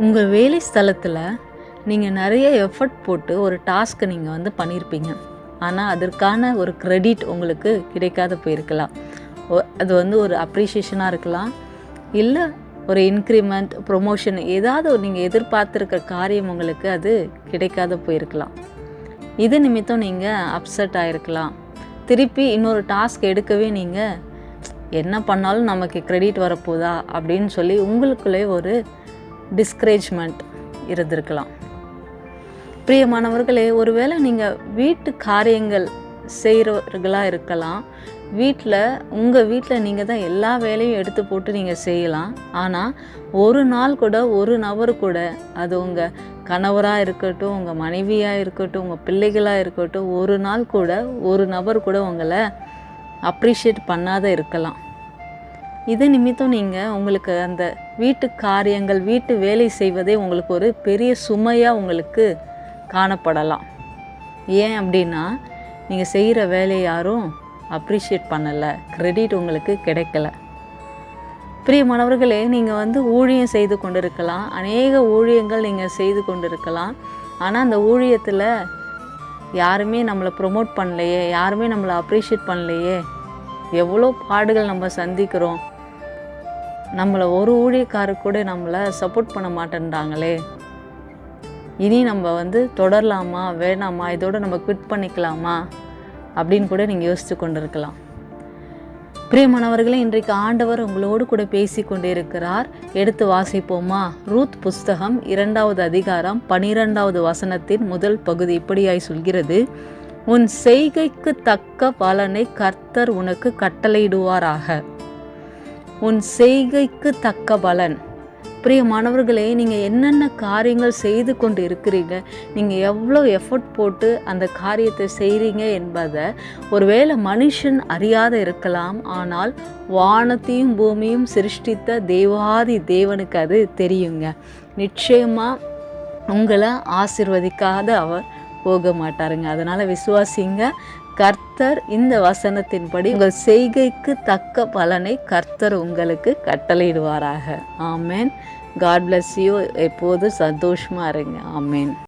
உங்கள் வேலை ஸ்தலத்தில் நீங்கள் நிறைய எஃபர்ட் போட்டு ஒரு டாஸ்க்கை நீங்கள் பண்ணியிருப்பீங்க. ஆனால் அதற்கான ஒரு கிரெடிட் உங்களுக்கு கிடைக்காத போயிருக்கலாம். அது ஒரு அப்ரிஷியேஷனாக இருக்கலாம், இல்லை ஒரு இன்க்ரிமெண்ட், ப்ரொமோஷன், ஏதாவது நீங்கள் எதிர்பார்த்துருக்க காரியம் உங்களுக்கு அது கிடைக்காத போயிருக்கலாம். இது நிமித்தம் நீங்கள் அப்செட் ஆகிருக்கலாம். திருப்பி இன்னொரு டாஸ்க் எடுக்கவே நீங்கள் என்ன பண்ணாலும் நமக்கு கிரெடிட் வரப்போதா அப்படின்னு சொல்லி உங்களுக்குள்ளே ஒரு டிஸ்கரேஜ்மெண்ட் இருந்திருக்கலாம். பிரியமானவர்களே, ஒருவேளை நீங்கள் வீட்டு காரியங்கள் செய்கிறவர்களாக இருக்கலாம். உங்கள் வீட்டில் நீங்கள் தான் எல்லா வேலையும் எடுத்து போட்டு நீங்கள் செய்யலாம். ஆனால் ஒரு நாள் கூட ஒரு நபர் கூட, அது உங்கள் கணவராக இருக்கட்டும், உங்கள் மனைவியாக இருக்கட்டும், உங்கள் பிள்ளைகளாக இருக்கட்டும், ஒரு நாள் கூட ஒரு நபர் கூட உங்களை அப்ரிஷியேட் பண்ணாத இருக்கலாம். இது நிமித்தம் நீங்கள் உங்களுக்கு அந்த வீட்டு காரியங்கள், வீட்டு வேலை செய்வதே உங்களுக்கு ஒரு பெரிய சுமையாக உங்களுக்கு காணப்படலாம். ஏன் அப்படின்னா, நீங்கள் செய்கிற வேலையை யாரும் அப்ரிஷியேட் பண்ணலை, கிரெடிட் உங்களுக்கு கிடைக்கல. பிரியமானவர்களே, நீங்கள் ஊழியம் செய்து கொண்டு இருக்கலாம், அநேக ஊழியங்கள் நீங்கள் செய்து கொண்டு இருக்கலாம். ஆனால் அந்த ஊழியத்தில் யாருமே நம்மளை ப்ரொமோட் பண்ணலையே, யாருமே நம்மளை அப்ரிஷியேட் பண்ணலையே, எவ்வளோ பாடுகள் நம்ம சந்திக்கிறோம், நம்மளை ஒரு ஊழியக்காரர் கூட நம்மளை சப்போர்ட் பண்ண மாட்டேன்றாங்களே, இனி நம்ம தொடரலாமா வேணாமா, இதோடு நம்ம குவிட் பண்ணிக்கலாமா அப்படின்னு கூட நீங்கள் யோசித்து கொண்டு இருக்கலாம். பிரியமானவர்களே, இன்றைக்கு ஆண்டவர் உங்களோடு கூட பேசி கொண்டு இருக்கிறார். எடுத்து வாசிப்போமா? ரூத் புஸ்தகம் 2வது அதிகாரம் 12வது வசனத்தின் முதல் பகுதி இப்படியாய் சொல்கிறது: உன் செய்கைக்கு தக்க பலனை கர்த்தர் உனக்கு கட்டளையிடுவாராக. உன் செய்கைக்கு தக்க பலன். பிரியமானவர்களே, நீங்கள் என்னென்ன காரியங்கள் செய்து கொண்டு இருக்கிறீங்க, நீங்கள் எவ்வளோ எஃபர்ட் போட்டு அந்த காரியத்தை செய்கிறீங்க என்பதை ஒருவேளை மனுஷன் அறியாத இருக்கலாம். ஆனால் வானத்தையும் பூமியும் சிருஷ்டித்த தேவாதி தேவனுக்கு அது தெரியுங்க. நிச்சயமாக உங்களை ஆசீர்வதிக்காத அவர் போக மாட்டாருங்க. அதனால் விசுவாசிங்க. கர்த்தர் இந்த வசனத்தின்படி உங்கள் செய்கைக்கு தக்க பலனை கர்த்தர் உங்களுக்கு கட்டளையிடுவாராக. ஆமேன். God bless you. எப்போதும் சந்தோஷமாக இருங்க. ஆமேன்.